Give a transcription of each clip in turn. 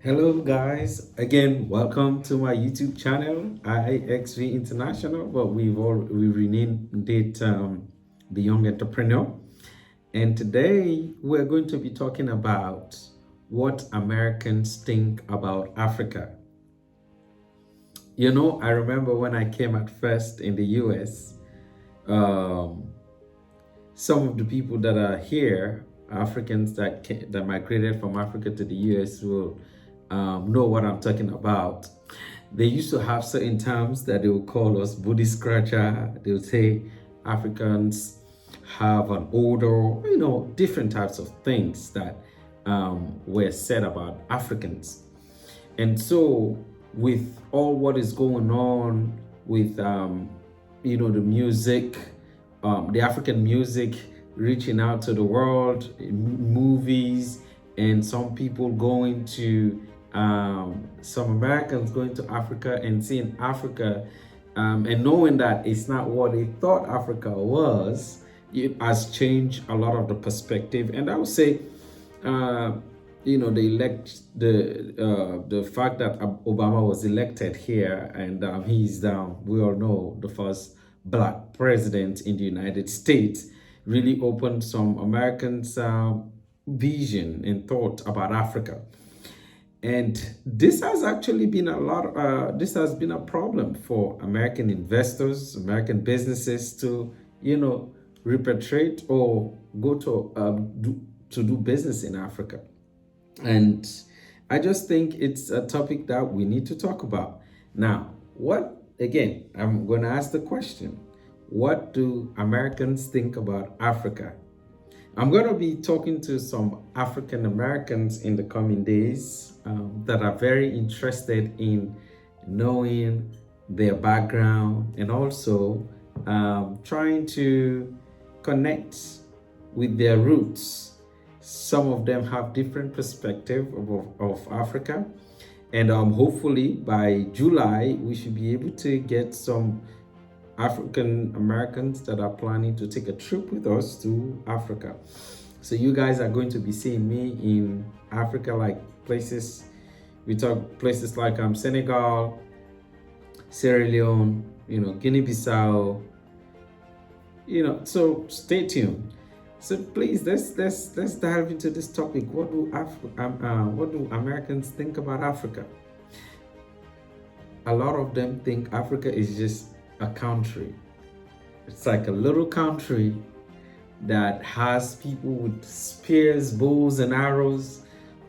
Hello guys, again welcome to my YouTube channel IXV International, but we renamed it The Young Entrepreneur. And today we're going to be talking about what Americans think about Africa. You know, I remember when I came at first in the US, um, some of the people that are here, Africans that migrated from Africa to the US, will know what I'm talking about. They used to have certain terms that they would call us booty scratcher. They would say Africans have an odor, different types of things that were said about Africans. And so, with all what is going on with the music, the African music reaching out to the world, movies, and some people going to some Americans going to Africa and seeing Africa and knowing that it's not what they thought Africa was, it has changed a lot of the perspective. And I would say, the fact that Obama was elected here and he's we all know the first black president in the United States really opened some Americans' vision and thought about Africa. And this has actually been this has been a problem for American investors, American businesses to, repatriate or go to do business in Africa. And I just think it's a topic that we need to talk about. Now, I'm going to ask the question, what do Americans think about Africa? I'm going to be talking to some African Americans in the coming days that are very interested in knowing their background and also trying to connect with their roots. Some of them have different perspective of Africa, and hopefully by July we should be able to get some African Americans that are planning to take a trip with us to Africa. So you guys are going to be seeing me in Africa, like places like Senegal, Sierra Leone, Guinea-Bissau, so stay tuned. So please, let's dive into this topic. What do Americans think about Africa? A lot of them think Africa is just a country. It's like a little country that has people with spears, bows, and arrows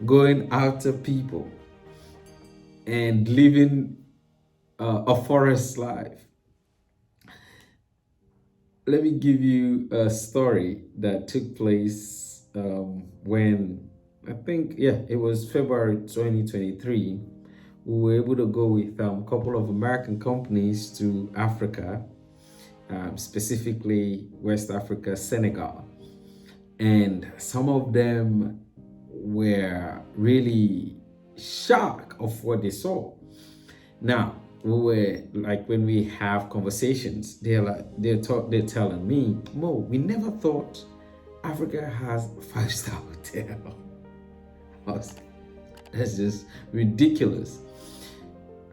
going after people and living a forest life. Let me give you a story that took place when it was February 2023. We were able to go with a couple of American companies to Africa, specifically West Africa, Senegal. And some of them were really shocked of what they saw. Now, we were like, when we have conversations, they're telling me, Mo, we never thought Africa has a 5-star hotel. That's just ridiculous.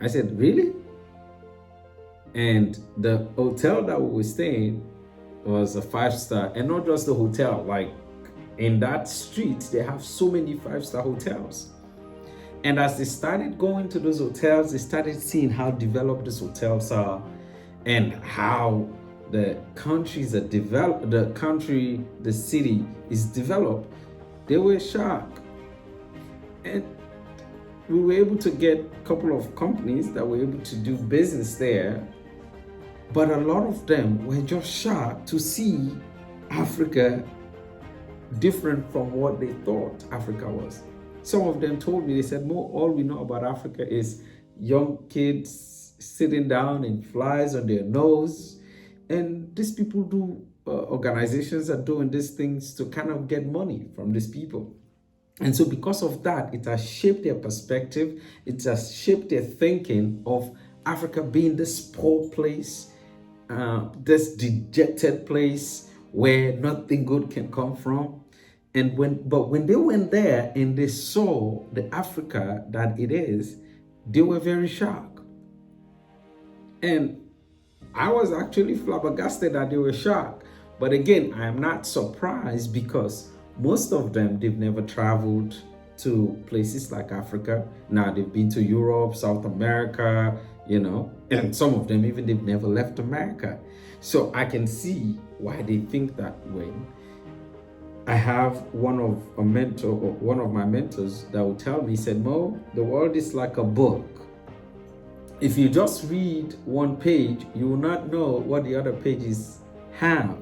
I said, really? And the hotel that we were staying was a 5-star, and not just the hotel, like in that street, they have so many 5-star hotels. And as they started going to those hotels, they started seeing how developed these hotels are and how the countries are developed, the city is developed. They were shocked. And we were able to get a couple of companies that were able to do business there, but a lot of them were just shocked to see Africa different from what they thought Africa was. Some of them told me, they said, Mo, all we know about Africa is young kids sitting down and flies on their nose. And these people organizations are doing these things to kind of get money from these people. And so because of that, it has shaped their perspective. It has shaped their thinking of Africa being this poor place, this dejected place where nothing good can come from. And when they went there and they saw the Africa that it is, they were very shocked. And I was actually flabbergasted that they were shocked. But again, I am not surprised because most of them, they've never traveled to places like Africa. Now they've been to Europe, South America, and some of them even they've never left America. So I can see why they think that way. I have one of my mentors that would tell me, he said, Mo, the world is like a book. If you just read one page, you will not know what the other pages have.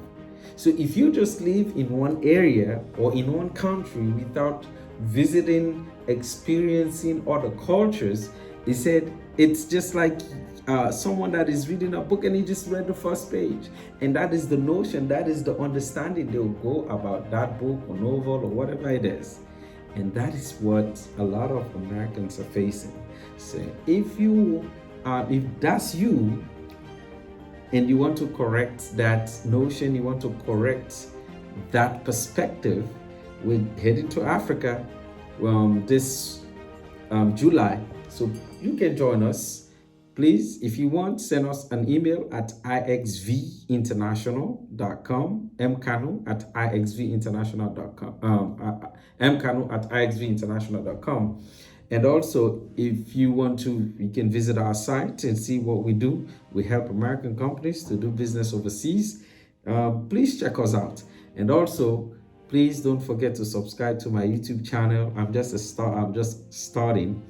So if you just live in one area or in one country without visiting, experiencing other cultures, he said it's just like someone that is reading a book and he just read the first page. And that is the notion, that is the understanding they'll go about that book or novel or whatever it is. And that is what a lot of Americans are facing. So if that's you, and you want to correct that notion, you want to correct that perspective, we're heading to Africa this July. So you can join us. Please, if you want, send us an email at ixvinternational.com, mkanu@ixvinternational.com, mkanu@ixvinternational.com. And also, if you want to, you can visit our site and see what we do. We help American companies to do business overseas. Please check us out. And also, please don't forget to subscribe to my YouTube channel. I'm just starting.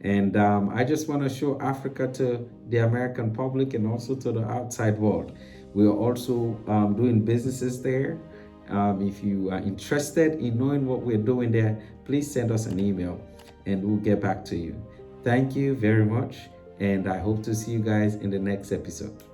And I just want to show Africa to the American public and also to the outside world. We are also doing businesses there. If you are interested in knowing what we're doing there, please send us an email and we'll get back to you. Thank you very much. And I hope to see you guys in the next episode.